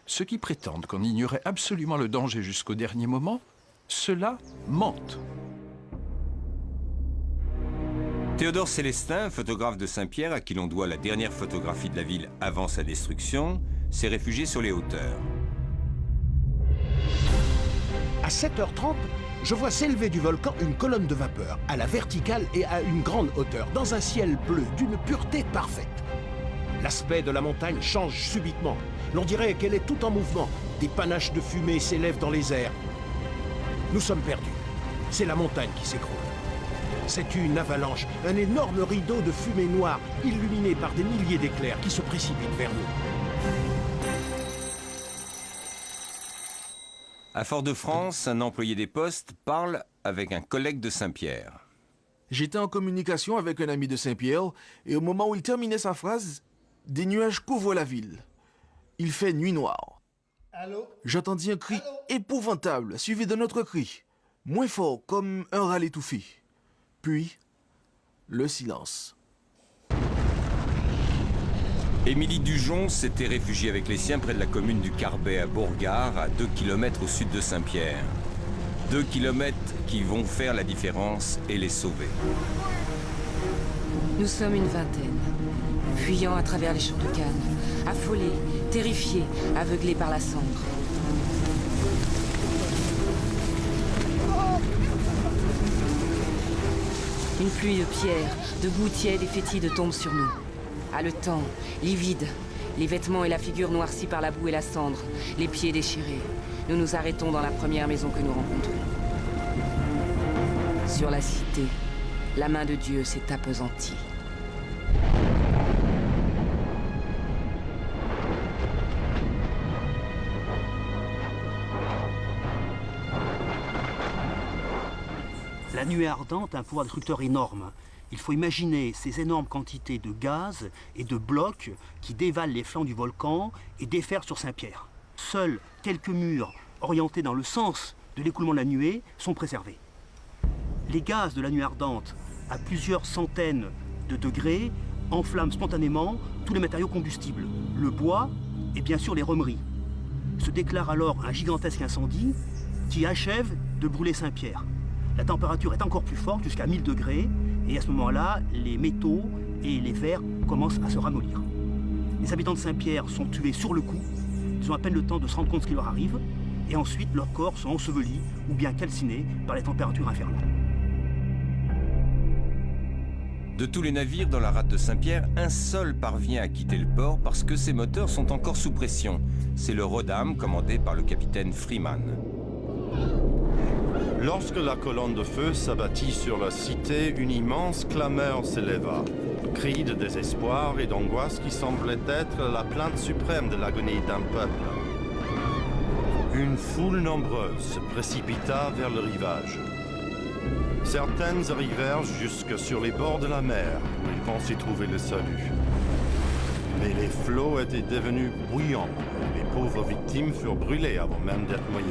Ceux qui prétendent qu'on ignorait absolument le danger jusqu'au dernier moment, ceux-là mentent. Théodore Célestin, photographe de Saint-Pierre, à qui l'on doit la dernière photographie de la ville avant sa destruction, s'est réfugié sur les hauteurs. À 7h30, je vois s'élever du volcan une colonne de vapeur, à la verticale et à une grande hauteur, dans un ciel bleu d'une pureté parfaite. L'aspect de la montagne change subitement. L'on dirait qu'elle est tout en mouvement. Des panaches de fumée s'élèvent dans les airs. Nous sommes perdus. C'est la montagne qui s'écroule. C'est une avalanche, un énorme rideau de fumée noire, illuminé par des milliers d'éclairs qui se précipitent vers nous. À Fort-de-France, un employé des postes parle avec un collègue de Saint-Pierre. J'étais en communication avec un ami de Saint-Pierre, et au moment où il terminait sa phrase, des nuages couvrent la ville. Il fait nuit noire. J'entendis un cri épouvantable, suivi d'un autre cri, moins fort, comme un râle étouffé. Puis, le silence. Émilie Dujon s'était réfugiée avec les siens près de la commune du Carbet à Bourgard, à 2 km au sud de Saint-Pierre. 2 km qui vont faire la différence et les sauver. Nous sommes une vingtaine, fuyant à travers les champs de canne, affolés, terrifiés, aveuglés par la cendre. Une pluie de pierres, de boue tiède et fétide tombe sur nous. Haletants, livides, les vêtements et la figure noircis par la boue et la cendre, les pieds déchirés. Nous nous arrêtons dans la première maison que nous rencontrons. Sur la cité, la main de Dieu s'est appesantie. La nuée ardente a un pouvoir destructeur énorme. Il faut imaginer ces énormes quantités de gaz et de blocs qui dévalent les flancs du volcan et déferlent sur Saint-Pierre. Seuls quelques murs orientés dans le sens de l'écoulement de la nuée sont préservés. Les gaz de la nuée ardente, à plusieurs centaines de degrés, enflamment spontanément tous les matériaux combustibles, le bois et bien sûr les romeries. Se déclare alors un gigantesque incendie qui achève de brûler Saint-Pierre. La température est encore plus forte, jusqu'à 1000 degrés, et à ce moment-là, les métaux et les verres commencent à se ramollir. Les habitants de Saint-Pierre sont tués sur le coup, ils ont à peine le temps de se rendre compte de ce qui leur arrive, et ensuite leurs corps sont ensevelis ou bien calcinés par les températures infernales. De tous les navires dans la rade de Saint-Pierre, un seul parvient à quitter le port parce que ses moteurs sont encore sous pression. C'est le Rodam, commandé par le capitaine Freeman. Lorsque la colonne de feu s'abattit sur la cité, une immense clameur s'éleva. Cri de désespoir et d'angoisse qui semblait être la plainte suprême de l'agonie d'un peuple. Une foule nombreuse se précipita vers le rivage. Certaines arrivèrent jusque sur les bords de la mer, où ils pensaient trouver le salut. Mais les flots étaient devenus bouillants. Les pauvres victimes furent brûlées avant même d'être noyées.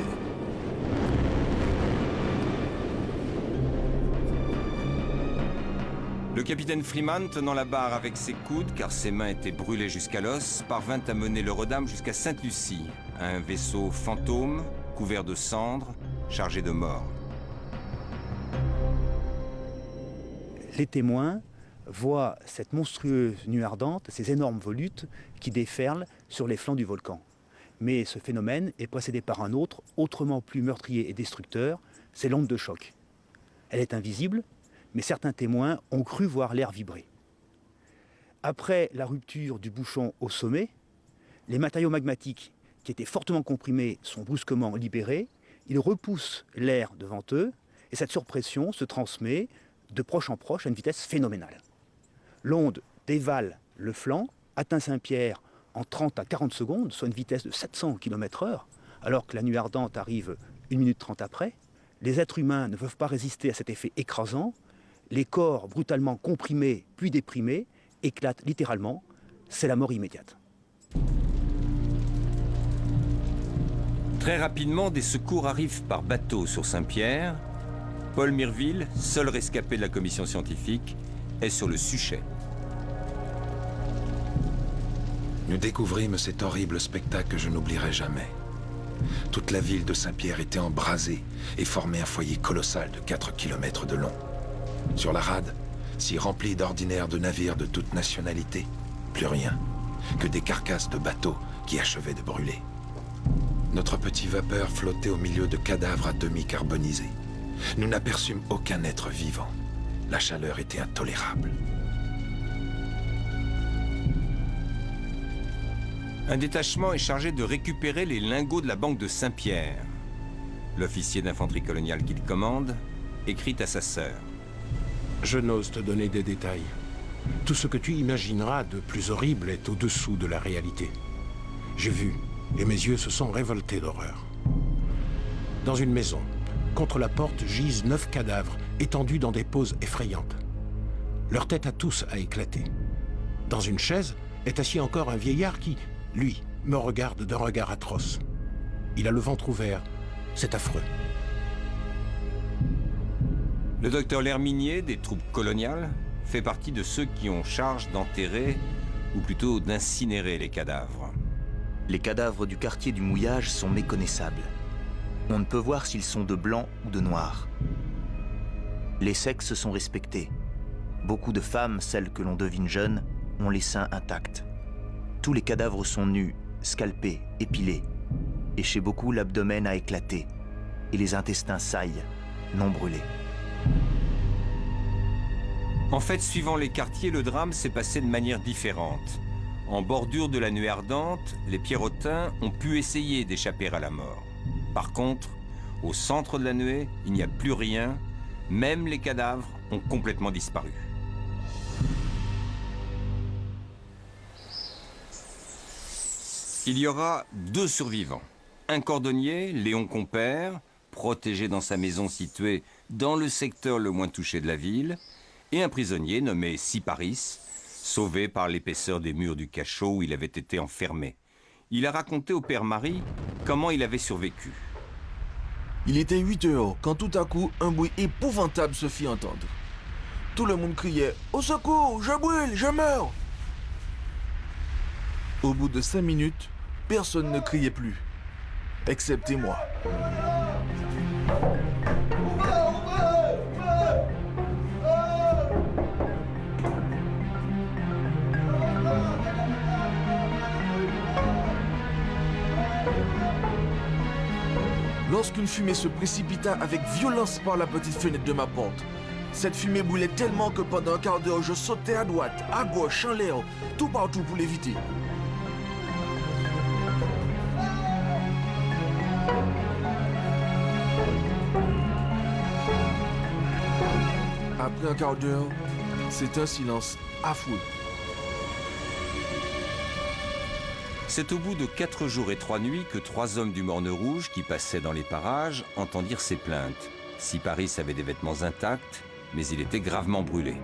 Le capitaine Freeman, tenant la barre avec ses coudes, car ses mains étaient brûlées jusqu'à l'os, parvint à mener le Rodam jusqu'à Sainte-Lucie, un vaisseau fantôme, couvert de cendres, chargé de morts. Les témoins voient cette monstrueuse nuée ardente, ces énormes volutes qui déferlent sur les flancs du volcan. Mais ce phénomène est précédé par un autre, autrement plus meurtrier et destructeur, c'est l'onde de choc. Elle est invisible, mais certains témoins ont cru voir l'air vibrer. Après la rupture du bouchon au sommet, les matériaux magmatiques qui étaient fortement comprimés sont brusquement libérés, ils repoussent l'air devant eux, et cette surpression se transmet de proche en proche à une vitesse phénoménale. L'onde dévale le flanc, atteint Saint-Pierre en 30 à 40 secondes, soit une vitesse de 700 km/h, alors que la nuée ardente arrive 1 minute 30 après. Les êtres humains ne peuvent pas résister à cet effet écrasant. Les corps brutalement comprimés puis déprimés éclatent littéralement. C'est la mort immédiate. Très rapidement, des secours arrivent par bateau sur Saint-Pierre. Paul Mirville, seul rescapé de la commission scientifique, est sur le Suchet. Nous découvrîmes cet horrible spectacle que je n'oublierai jamais. Toute la ville de Saint-Pierre était embrasée et formait un foyer colossal de 4 km de long. Sur la rade, si remplie d'ordinaires de navires de toute nationalité, plus rien, que des carcasses de bateaux qui achevaient de brûler. Notre petit vapeur flottait au milieu de cadavres à demi carbonisés. Nous n'aperçûmes aucun être vivant. La chaleur était intolérable. Un détachement est chargé de récupérer les lingots de la banque de Saint-Pierre. L'officier d'infanterie coloniale qu'il commande écrit à sa sœur. Je n'ose te donner des détails. Tout ce que tu imagineras de plus horrible est au-dessous de la réalité. J'ai vu, et mes yeux se sont révoltés d'horreur. Dans une maison, contre la porte gisent 9 cadavres, étendus dans des poses effrayantes. Leur tête à tous a éclaté. Dans une chaise est assis encore un vieillard qui, lui, me regarde d'un regard atroce. Il a le ventre ouvert. C'est affreux. Le docteur L'Herminier, des troupes coloniales, fait partie de ceux qui ont charge d'enterrer, ou plutôt d'incinérer les cadavres. Les cadavres du quartier du Mouillage sont méconnaissables. On ne peut voir s'ils sont de blanc ou de noir. Les sexes sont respectés. Beaucoup de femmes, celles que l'on devine jeunes, ont les seins intacts. Tous les cadavres sont nus, scalpés, épilés. Et chez beaucoup, l'abdomen a éclaté. Et les intestins saillent, non brûlés. En fait, suivant les quartiers, le drame s'est passé de manière différente. En bordure de la nuée ardente, les Pierrotins ont pu essayer d'échapper à la mort. Par contre, au centre de la nuée, il n'y a plus rien, Même les cadavres ont complètement disparu. Il y aura 2 survivants. Un cordonnier, Léon Compère, protégé dans sa maison située dans le secteur le moins touché de la ville, et un prisonnier nommé Siparis, sauvé par l'épaisseur des murs du cachot où il avait été enfermé. Il a raconté au père Marie comment il avait survécu. Il était 8 heures quand tout à coup un bruit épouvantable se fit entendre. Tout le monde criait « Au secours, je brûle, je meurs !» Au bout de 5 minutes, personne ne criait plus, excepté moi. Lorsqu'une fumée se précipita avec violence par la petite fenêtre de ma porte, cette fumée brûlait tellement que pendant un quart d'heure, je sautais à droite, à gauche, en l'air, tout partout pour l'éviter. Après un quart d'heure, c'est un silence affreux. C'est au bout de 4 jours et 3 nuits que 3 hommes du Morne Rouge qui passaient dans les parages entendirent ces plaintes. Siparis avait des vêtements intacts, mais il était gravement brûlé.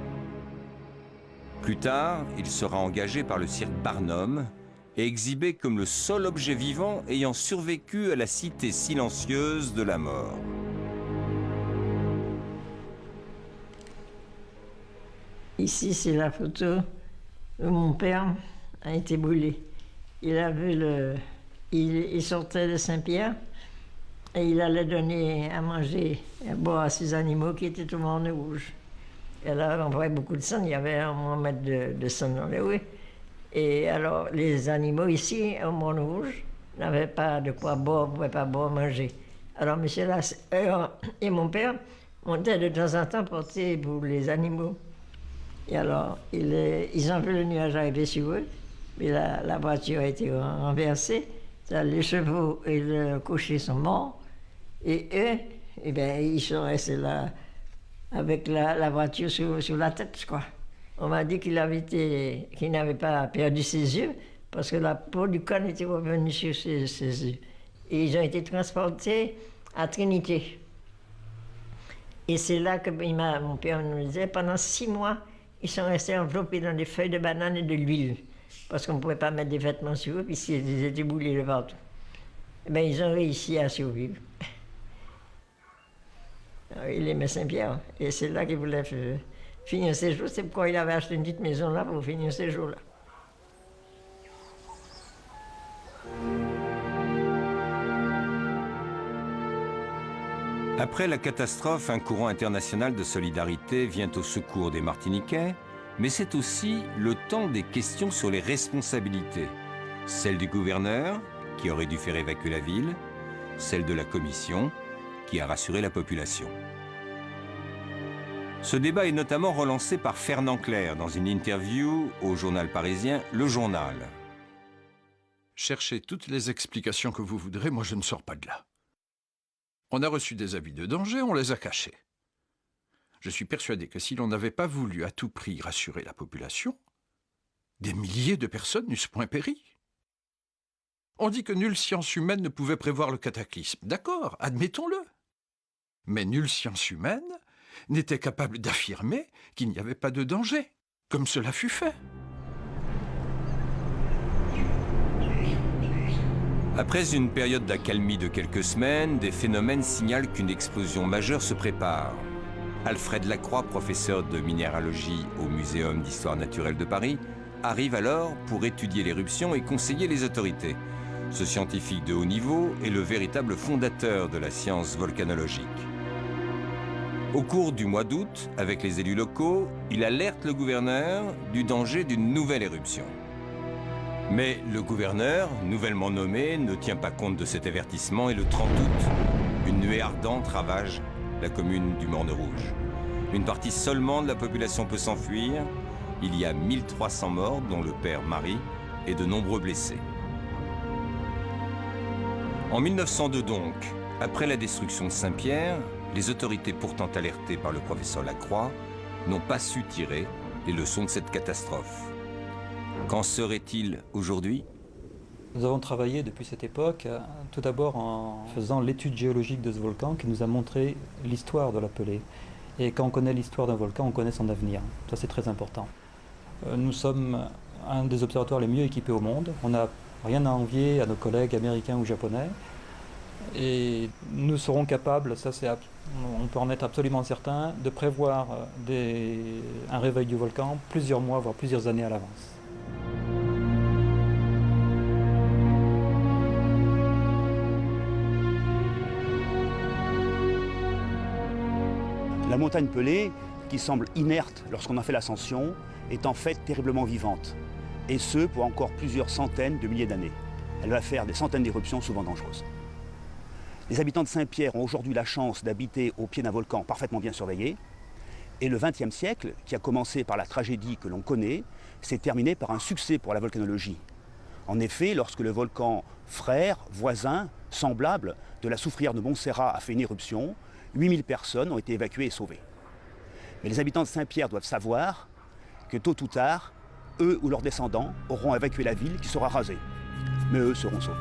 Plus tard, il sera engagé par le cirque Barnum et exhibé comme le seul objet vivant ayant survécu à la cité silencieuse de la mort. Ici, c'est la photo où mon père a été brûlé. Il avait il sortait de Saint-Pierre et il allait donner à manger et à boire à ses animaux qui étaient au Morne Rouge. Et là, on voyait beaucoup de sang, il y avait un mètre de sang dans les rues. Et alors, les animaux ici, au Morne Rouge, n'avaient pas de quoi boire, ne pouvaient pas boire, manger. Alors, monsieur là et mon père montaient de temps en temps porter pour les animaux. Et alors, ils ont vu le nuage arriver sur eux. Mais la voiture a été renversée, les chevaux et le cocher sont morts, et eux, eh bien, ils sont restés là avec la voiture sur la tête, quoi. On m'a dit qu'il n'avait pas perdu ses yeux, parce que la peau du cône était revenue sur ses yeux. Et ils ont été transportés à Trinité. Et c'est là que mon père nous disait, pendant 6 mois, ils sont restés enveloppés dans des feuilles de banane et de l'huile. Parce qu'on ne pouvait pas mettre des vêtements sur eux, puisqu'ils étaient brûlés de partout. Eh bien, ils ont réussi à survivre. Il aimait Saint-Pierre, et c'est là qu'il voulait finir ses jours. C'est pourquoi il avait acheté une petite maison là pour finir ses jours là. Après la catastrophe, un courant international de solidarité vient au secours des Martiniquais, mais c'est aussi le temps des questions sur les responsabilités. Celle du gouverneur, qui aurait dû faire évacuer la ville, celle de la commission, qui a rassuré la population. Ce débat est notamment relancé par Fernand Clerc dans une interview au journal parisien Le Journal. Cherchez toutes les explications que vous voudrez, moi je ne sors pas de là. On a reçu des avis de danger, on les a cachés. Je suis persuadé que si l'on n'avait pas voulu à tout prix rassurer la population, des milliers de personnes n'eussent point péri. On dit que nulle science humaine ne pouvait prévoir le cataclysme. D'accord, admettons-le. Mais nulle science humaine n'était capable d'affirmer qu'il n'y avait pas de danger, comme cela fut fait. Après une période d'accalmie de quelques semaines, des phénomènes signalent qu'une explosion majeure se prépare. Alfred Lacroix, professeur de minéralogie au Muséum d'histoire naturelle de Paris, arrive alors pour étudier l'éruption et conseiller les autorités. Ce scientifique de haut niveau est le véritable fondateur de la science volcanologique. Au cours du mois d'août, avec les élus locaux, il alerte le gouverneur du danger d'une nouvelle éruption. Mais le gouverneur, nouvellement nommé, ne tient pas compte de cet avertissement et le 30 août, une nuée ardente ravage la commune du Morne Rouge. Une partie seulement de la population peut s'enfuir. Il y a 1300 morts, dont le père Marie, et de nombreux blessés. En 1902 donc, après la destruction de Saint-Pierre, les autorités pourtant alertées par le professeur Lacroix n'ont pas su tirer les leçons de cette catastrophe. Qu'en serait-il aujourd'hui ? Nous avons travaillé depuis cette époque, tout d'abord en faisant l'étude géologique de ce volcan qui nous a montré l'histoire de la Pelée. Et quand on connaît l'histoire d'un volcan, on connaît son avenir. Ça, c'est très important. Nous sommes un des observatoires les mieux équipés au monde. On n'a rien à envier à nos collègues américains ou japonais. Et nous serons capables, on peut en être absolument certain, de prévoir un réveil du volcan plusieurs mois, voire plusieurs années à l'avance. La montagne Pelée, qui semble inerte lorsqu'on en fait l'ascension, est en fait terriblement vivante. Et ce, pour encore plusieurs centaines de milliers d'années. Elle va faire des centaines d'éruptions souvent dangereuses. Les habitants de Saint-Pierre ont aujourd'hui la chance d'habiter au pied d'un volcan parfaitement bien surveillé. Et le XXe siècle, qui a commencé par la tragédie que l'on connaît, s'est terminé par un succès pour la volcanologie. En effet, lorsque le volcan frère, voisin, semblable de la soufrière de Montserrat a fait une éruption, 8000 personnes ont été évacuées et sauvées. Mais les habitants de Saint-Pierre doivent savoir que tôt ou tard, eux ou leurs descendants auront évacué la ville qui sera rasée. Mais eux seront sauvés.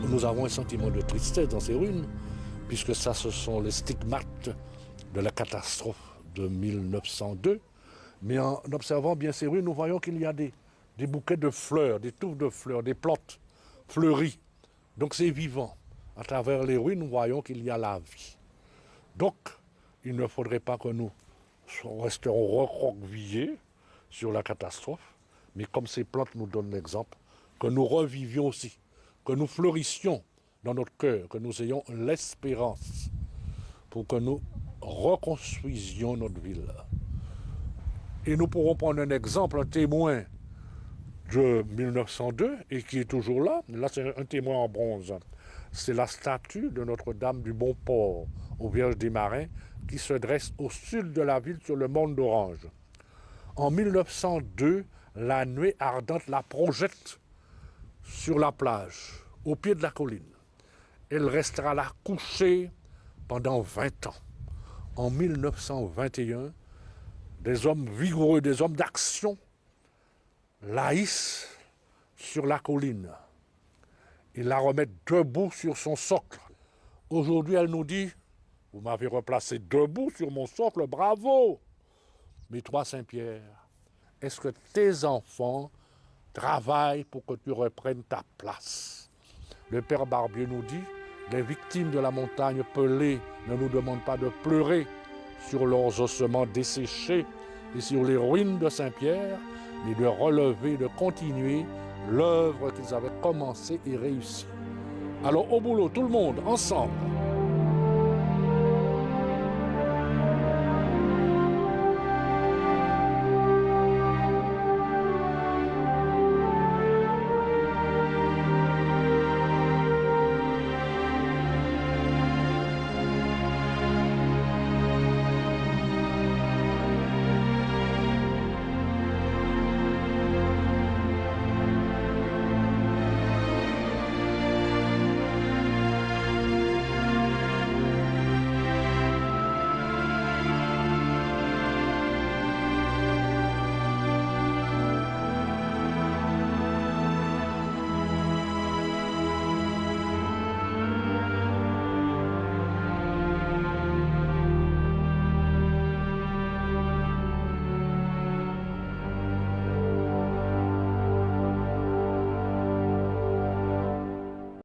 Nous avons un sentiment de tristesse dans ces ruines, puisque ça, ce sont les stigmates de la catastrophe de 1902. Mais en observant bien ces ruines, nous voyons qu'il y a des bouquets de fleurs, des touffes de fleurs, des plantes fleuries. Donc c'est vivant. À travers les ruines, nous voyons qu'il y a la vie. Donc, il ne faudrait pas que nous resterons recroquevillés sur la catastrophe, mais comme ces plantes nous donnent l'exemple, que nous revivions aussi, que nous fleurissions dans notre cœur, que nous ayons l'espérance pour que nous reconstruisions notre ville. Et nous pourrons prendre un exemple, un témoin de 1902 et qui est toujours là. Là, c'est un témoin en bronze. C'est la statue de Notre-Dame du Bon Port, aux Vierges des Marins, qui se dresse au sud de la ville sur le morne d'Orange. En 1902, la nuée ardente la projette sur la plage, au pied de la colline. Elle restera là couchée pendant 20 ans. En 1921, des hommes vigoureux, des hommes d'action, la hissent sur la colline. Ils la remettent debout sur son socle. Aujourd'hui, elle nous dit, vous m'avez replacé debout sur mon socle, bravo! Mais toi, Saint-Pierre, est-ce que tes enfants travaille pour que tu reprennes ta place? Le père Barbier nous dit, les victimes de la montagne Pelée ne nous demandent pas de pleurer sur leurs ossements desséchés et sur les ruines de Saint-Pierre, mais de relever, de continuer l'œuvre qu'ils avaient commencée et réussie. Alors au boulot, tout le monde, ensemble.